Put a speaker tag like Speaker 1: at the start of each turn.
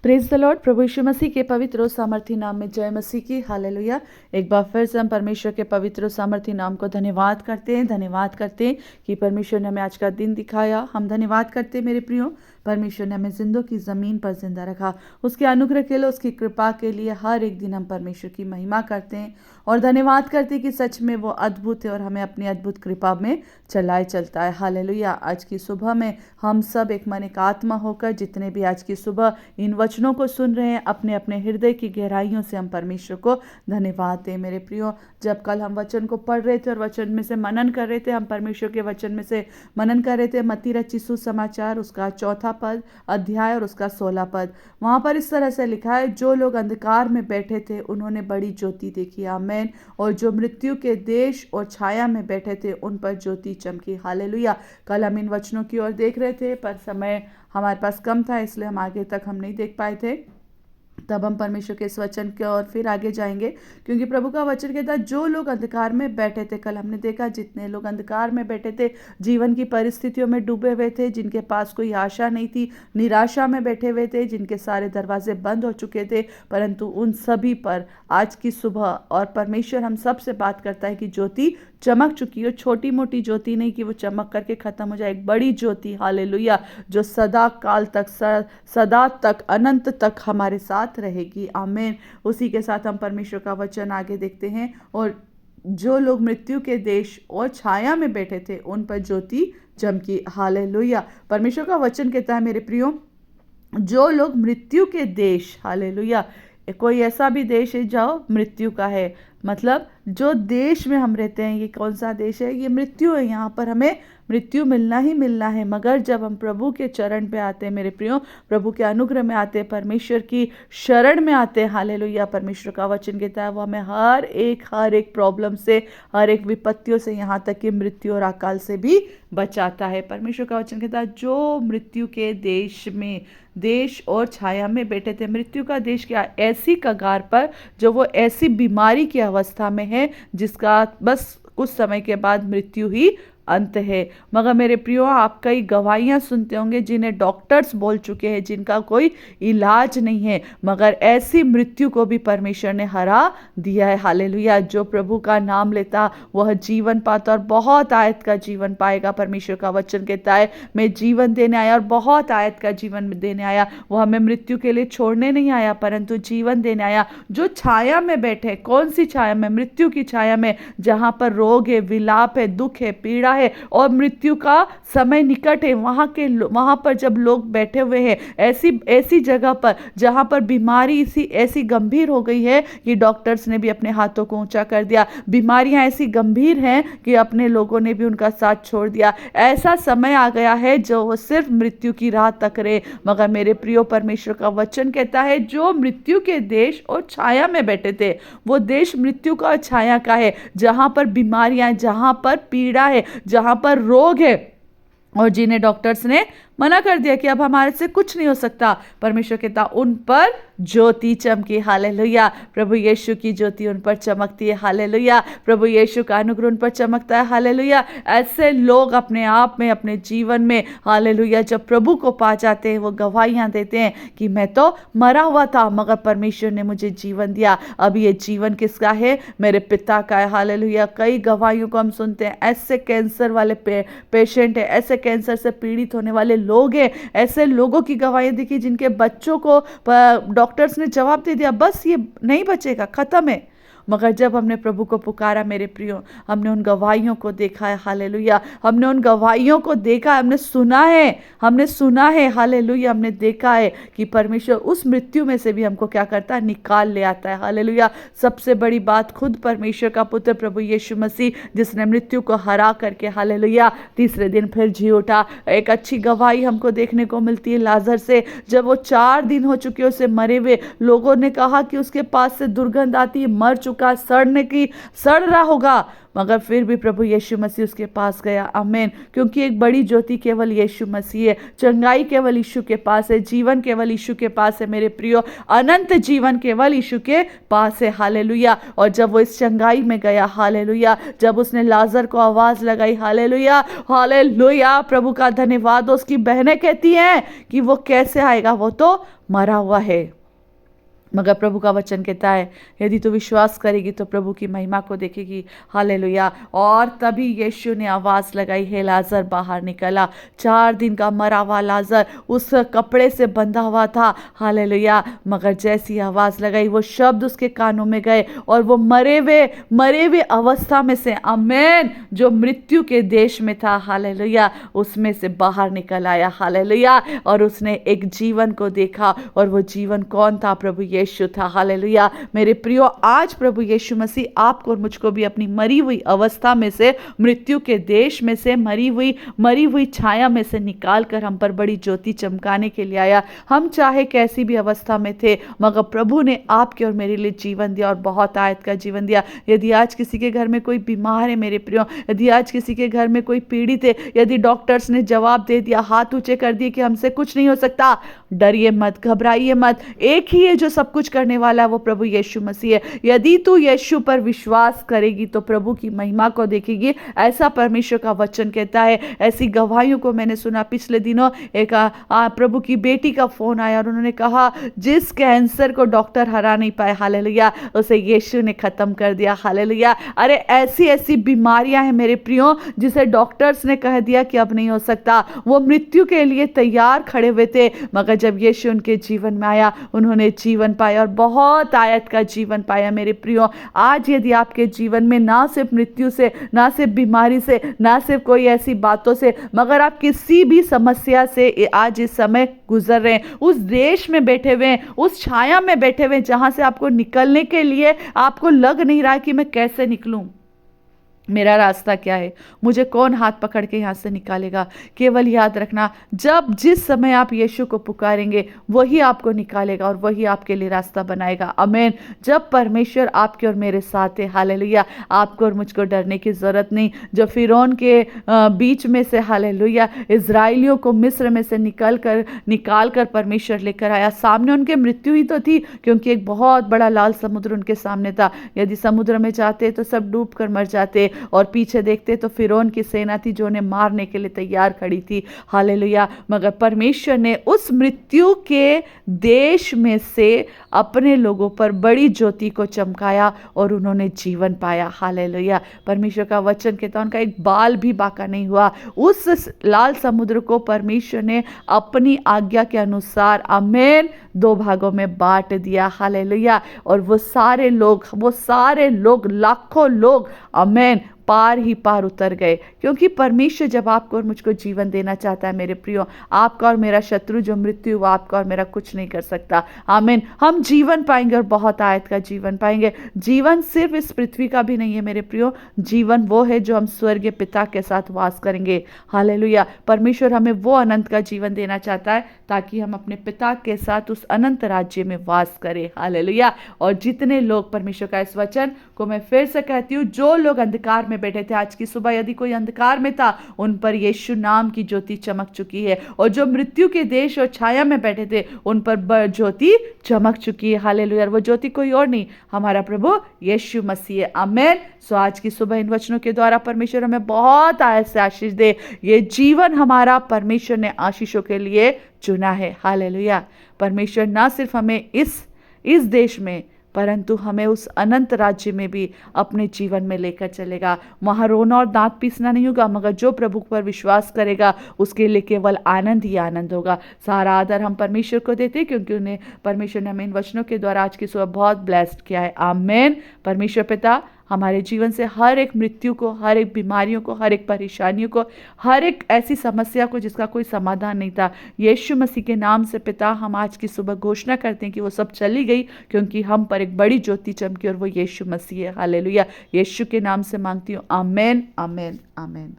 Speaker 1: Praise the lord. प्रभु यीशु मसीह के पवित्र और सामर्थी नाम में जय मसीह की। हालेलुया। एक बार फिर से हम परमेश्वर के पवित्र और सामर्थी नाम को धन्यवाद करते हैं कि परमेश्वर ने हमें आज का दिन दिखाया। हम धन्यवाद करते हैं मेरे प्रियो, परमेश्वर ने हमें जिंदों की ज़मीन पर जिंदा रखा। उसके अनुग्रह के लिए, उसकी कृपा के लिए हर एक दिन हम परमेश्वर की महिमा करते हैं और धन्यवाद करते हैं कि सच में वो अद्भुत है और हमें अपनी अद्भुत कृपा में चलाए चलता है। हालेलुया। आज की सुबह में हम सब एक मन एक आत्मा होकर, जितने भी आज की सुबह इन वचनों को सुन रहे हैं, अपने अपने हृदय की गहराइयों से हम परमेश्वर को धन्यवाद दें मेरे प्रियो। जब कल हम वचन को पढ़ रहे थे और वचन में से मनन कर रहे थे, हम परमेश्वर के वचन में से मनन कर रहे थे मत्ती रचित सुसमाचार उसका 4 पद अध्याय और उसका 16 पद। वहां पर इस तरह से लिखा है, जो लोग अंधकार में बैठे थे उन्होंने बड़ी ज्योति देखी। आमीन। और जो मृत्यु के देश और छाया में बैठे थे उन पर ज्योति चमकी। हालेलुया। कल हम इन वचनों की ओर देख रहे थे, पर समय हमारे पास कम था, इसलिए हम आगे तक हम नहीं देख पाए थे। तब हम परमेश्वर के इस वचन के और फिर आगे जाएंगे, क्योंकि प्रभु का वचन कहता है जो लोग अंधकार में बैठे थे। कल हमने देखा जितने लोग अंधकार में बैठे थे, जीवन की परिस्थितियों में डूबे हुए थे, जिनके पास कोई आशा नहीं थी, निराशा में बैठे हुए थे, जिनके सारे दरवाजे बंद हो चुके थे, परंतु उन सभी पर आज की सुबह और परमेश्वर हम सब से बात करता है कि ज्योति चमक चुकी हो। छोटी मोटी ज्योति नहीं कि वो चमक करके खत्म हो जाए, एक बड़ी ज्योति। हालेलुया। जो सदा काल तक, सदा तक, अनंत तक हमारे साथ रहेगी। आमीन। उसी के साथ हम परमेश्वर का वचन आगे देखते हैं। और जो लोग मृत्यु के देश और छाया में बैठे थे उन पर ज्योति चमकी। हालेलुया। परमेश्वर का वचन कहता है मेरे प्रियो, जो लोग मृत्यु के देश, हालेलुया, कोई ऐसा भी देश है जो मृत्यु का है, मतलब जो देश में हम रहते हैं, ये कौन सा देश है? ये मृत्यु है। यहाँ पर हमें मृत्यु मिलना ही मिलना है। मगर जब हम प्रभु के चरण पे आते हैं मेरे प्रियो, प्रभु के अनुग्रह में आते हैं, परमेश्वर की शरण में आते हैं, हालेलुया, परमेश्वर का वचन कहता है वो हमें हर एक प्रॉब्लम से, हर एक विपत्तियों से, यहाँ तक कि मृत्यु और अकाल से भी बचाता है। परमेश्वर का वचन कहता है जो मृत्यु के देश और छाया में बैठे थे। मृत्यु का देश क्या? ऐसी कगार पर जो वो ऐसी बीमारी की अवस्था में है जिसका बस कुछ समय के बाद मृत्यु ही अंत है। मगर मेरे प्रियो, आप कई गवाहियां सुनते होंगे जिन्हें डॉक्टर्स बोल चुके हैं जिनका कोई इलाज नहीं है, मगर ऐसी मृत्यु को भी परमेश्वर ने हरा दिया है। हालेलुया। जो प्रभु का नाम लेता वह जीवन पाता और बहुत आयत का जीवन पाएगा। परमेश्वर का वचन कहता है मैं जीवन देने आया और बहुत आयत का जीवन देने आया। वह हमें मृत्यु के लिए छोड़ने नहीं आया परंतु जीवन देने आया। जो छाया में बैठे, कौन सी छाया में? मृत्यु की छाया में, जहां पर रोग है, विलाप है, दुख है, पीड़ा है और मृत्यु का समय निकट है। वहां पर जब लोग बैठे हुए हैं, ऐसी जगह पर जहां पर बीमारी ऐसी गंभीर हो गई है कि डॉक्टर्स ने भी अपने हाथों को ऊंचा कर दिया। बीमारियां ऐसी गंभीर हैं कि अपने लोगों ने भी उनका साथ छोड़ दिया। ऐसा समय आ गया है जो वो सिर्फ मृत्यु की राह तक रहे। मगर मेरे प्रियो, परमेश्वर का वचन कहता है जो मृत्यु के देश और छाया में बैठे थे, वो देश मृत्यु का और छाया का है, जहां पर बीमारियां, जहां पर पीड़ा है, जहां पर रोग है और जिन्हें डॉक्टर्स ने मना कर दिया कि अब हमारे से कुछ नहीं हो सकता। परमेश्वर कहता उन पर ज्योति चमकी। हालेलुया। प्रभु यीशु की ज्योति उन पर चमकती है। हालेलुया। प्रभु यीशु का अनुग्रह उन पर चमकता है। हालेलुया। ऐसे लोग अपने आप में, अपने जीवन में, हालेलुया, जब प्रभु को पा जाते हैं वो गवाहियां देते हैं कि मैं तो मरा हुआ था मगर परमेश्वर ने मुझे जीवन दिया। अब ये जीवन किसका है? मेरे पिता का है। हालेलुया। कई गवाहियों को हम सुनते हैं, ऐसे कैंसर वाले पेशेंट है, ऐसे कैंसर से पीड़ित होने वाले लोग हैं, ऐसे लोगों की गवाहियां देखी जिनके बच्चों को डॉक्टर्स ने जवाब दे दिया बस ये नहीं बचेगा, खत्म है। मगर जब हमने प्रभु को पुकारा मेरे प्रियो, हमने उन गवाहियों को देखा है। हालेलुया। हमने उन गवाहियों को देखा, हमने सुना है। हालेलुया। हमने देखा है कि परमेश्वर उस मृत्यु में से भी हमको क्या करता है? निकाल ले आता है। हालेलुया। सबसे बड़ी बात, खुद परमेश्वर का पुत्र प्रभु यीशु मसीह, जिसने मृत्यु को हरा करके, हालेलुया, तीसरे दिन फिर जी उठा। एक अच्छी गवाही हमको देखने को मिलती है लाजर से। जब वो 4 दिन हो चुके उसे मरे हुए, लोगों ने कहा कि उसके पास से दुर्गंध आती है, मर चुका का सड़ रहा होगा, मगर फिर भी प्रभु यीशु मसीह उसके पास गया। आमीन। क्योंकि एक बड़ी ज्योति केवल यीशु मसीह है, चंगाई केवल यीशु के पास है, जीवन केवल यीशु के पास है मेरे प्रियो, अनंत जीवन केवल यीशु के पास है। हालेलुया। और जब वो इस चंगाई में गया, हालेलुया, जब उसने लाजर को आवाज लगाई, हालेलुया हालेलुया, प्रभु का धन्यवाद। उसकी बहनें कहती हैं कि वो कैसे आएगा, वो तो मरा हुआ है। मगर प्रभु का वचन कहता है यदि तू विश्वास करेगी तो प्रभु की महिमा को देखेगी। हालेलुया। और तभी यीशु ने आवाज लगाई, हे लाजर बाहर निकला। 4 दिन का मरा हुआ लाजर उस कपड़े से बंधा हुआ था। हालेलुया। मगर जैसी आवाज लगाई, वो शब्द उसके कानों में गए और वो मरे हुए अवस्था में से, आमीन, जो मृत्यु के देश में था, हालेलुया, उसमें से बाहर निकल आया। हालेलुया। और उसने एक जीवन को देखा, और वो जीवन कौन था? प्रभु यीशु था। हालेलुया। मेरे प्रियो, आज प्रभु यीशु मसीह आपको और मुझको भी अपनी मरी हुई अवस्था में से, मृत्यु के देश में से, मरी हुई छाया में से निकाल कर हम पर बड़ी ज्योति चमकाने के लिए आया। हम चाहे कैसी भी अवस्था में थे, मगर प्रभु ने आपके और मेरे लिए जीवन दिया, और बहुत आयत का जीवन दिया। यदि आज किसी के घर में कोई बीमार है मेरे प्रियो, यदि आज किसी के घर में कोई पीड़ित है, यदि डॉक्टर्स ने जवाब दे दिया, हाथ ऊंचे कर दिए कि हमसे कुछ नहीं हो सकता, डरिए मत, घबराइए मत। एक ही है जो सब कुछ करने वाला है, वो प्रभु यीशु मसीह है। यदि तू यीशु पर विश्वास करेगी तो प्रभु की महिमा को देखेगी, ऐसा परमेश्वर का वचन कहता है। ऐसी गवाहियों को मैंने सुना। पिछले दिनों एक प्रभु की बेटी का फोन आया और उन्होंने कहा जिस कैंसर को डॉक्टर हरा नहीं पाए, हालेलुया, उसे यीशु ने खत्म कर दिया। हालेलुया। अरे ऐसी बीमारियां हैं मेरे प्रियो जिसे डॉक्टर्स ने कह दिया कि अब नहीं हो सकता। वो मृत्यु के लिए तैयार खड़े हुए थे, मगर जब यीशु उनके जीवन में आया, उन्होंने जीवन पाया, और बहुत आयत का जीवन पाया। मेरे प्रियो, आज यदि आपके जीवन में ना सिर्फ मृत्यु से, ना सिर्फ बीमारी से, ना सिर्फ कोई ऐसी बातों से, मगर आप किसी भी समस्या से आज इस समय गुजर रहे हैं, उस देश में बैठे हुए हैं, उस छाया में बैठे हुए हैं जहां से आपको निकलने के लिए आपको लग नहीं रहा कि मैं कैसे निकलूं, मेरा रास्ता क्या है, मुझे कौन हाथ पकड़ के यहाँ से निकालेगा। केवल याद रखना, जब जिस समय आप यीशु को पुकारेंगे वही आपको निकालेगा और वही आपके लिए रास्ता बनाएगा। आमीन। जब परमेश्वर आपके और मेरे साथ है, हालेलुया, आपको और मुझको डरने की जरूरत नहीं। जब फिरौन के बीच में से, हालेलुया, इजराइलियों को मिस्र में से निकाल कर परमेश्वर लेकर आया। सामने उनके मृत्यु ही तो थी, क्योंकि एक बहुत बड़ा लाल समुद्र उनके सामने था। यदि समुद्र में जाते तो सब डूब कर मर जाते, और पीछे देखते तो फिरौन की सेना थी जो उन्हें मारने के लिए तैयार खड़ी थी। हालेलुया। मगर परमेश्वर ने उस मृत्यु के देश में से अपने लोगों पर बड़ी ज्योति को चमकाया और उन्होंने जीवन पाया। हालेलुया। परमेश्वर का वचन कहता है उनका एक बाल भी बाका नहीं हुआ। उस लाल समुद्र को परमेश्वर ने अपनी आज्ञा के अनुसार, आमीन, 2 भागों में बांट दिया। हालेलुया। और वो सारे लोग लाखों लोग, आमीन, पार ही पार उतर गए। क्योंकि परमेश्वर जब आपको और मुझको जीवन देना चाहता है मेरे प्रियो, आपका और मेरा शत्रु जो मृत्यु, वो आपका और मेरा कुछ नहीं कर सकता। आमीन। हम जीवन पाएंगे और बहुत आयत का जीवन पाएंगे। जीवन सिर्फ इस पृथ्वी का भी नहीं है मेरे प्रियो, जीवन वो है जो हम स्वर्गीय पिता के साथ वास करेंगे। हालेलुया। परमेश्वर हमें वो अनंत का जीवन देना चाहता है ताकि हम अपने पिता के साथ उस अनंत राज्य में वास करें। हालेलुया। और जितने लोग, परमेश्वर का इस वचन को मैं फिर से कहती हूँ, जो लोग अंधकार में बैठे थे, आज की सुबह यदि कोई अंधकार में था, उन पर यीशु नाम की ज्योति चमक चुकी है। और जो मृत्यु के देश और छाया में बैठे थे, उन पर ज्योति चमक चुकी है। हालेलुया। वो ज्योति कोई और नहीं, हमारा प्रभु यीशु मसीह है। आमीन। सो आज की सुबह इन वचनों के द्वारा परमेश्वर हमें बहुत आयत से आशीष दे। ये जीवन हमारा परमेश्वर ने आशीषों के लिए चुना है। हालेलुया। परमेश्वर ना सिर्फ हमें इस देश में, परंतु हमें उस अनंत राज्य में भी अपने जीवन में लेकर चलेगा। वहाँ रोना और दांत पीसना नहीं होगा, मगर जो प्रभु पर विश्वास करेगा उसके लिए केवल आनंद ही आनंद होगा। सारा आदर हम परमेश्वर को देते हैं, क्योंकि उन्हें परमेश्वर ने हमें इन वचनों के द्वारा आज की सुबह बहुत ब्लेस्ड किया है। आमीन। परमेश्वर पिता हमारे जीवन से हर एक मृत्यु को, हर एक बीमारियों को, हर एक परेशानियों को, हर एक ऐसी समस्या को जिसका कोई समाधान नहीं था, यीशु मसीह के नाम से पिता हम आज की सुबह घोषणा करते हैं कि वो सब चली गई, क्योंकि हम पर एक बड़ी ज्योति चमकी और वो यीशु मसीह है। हालेलुया। यीशु के नाम से मांगती हूँ। आमीन, आमीन, आमीन।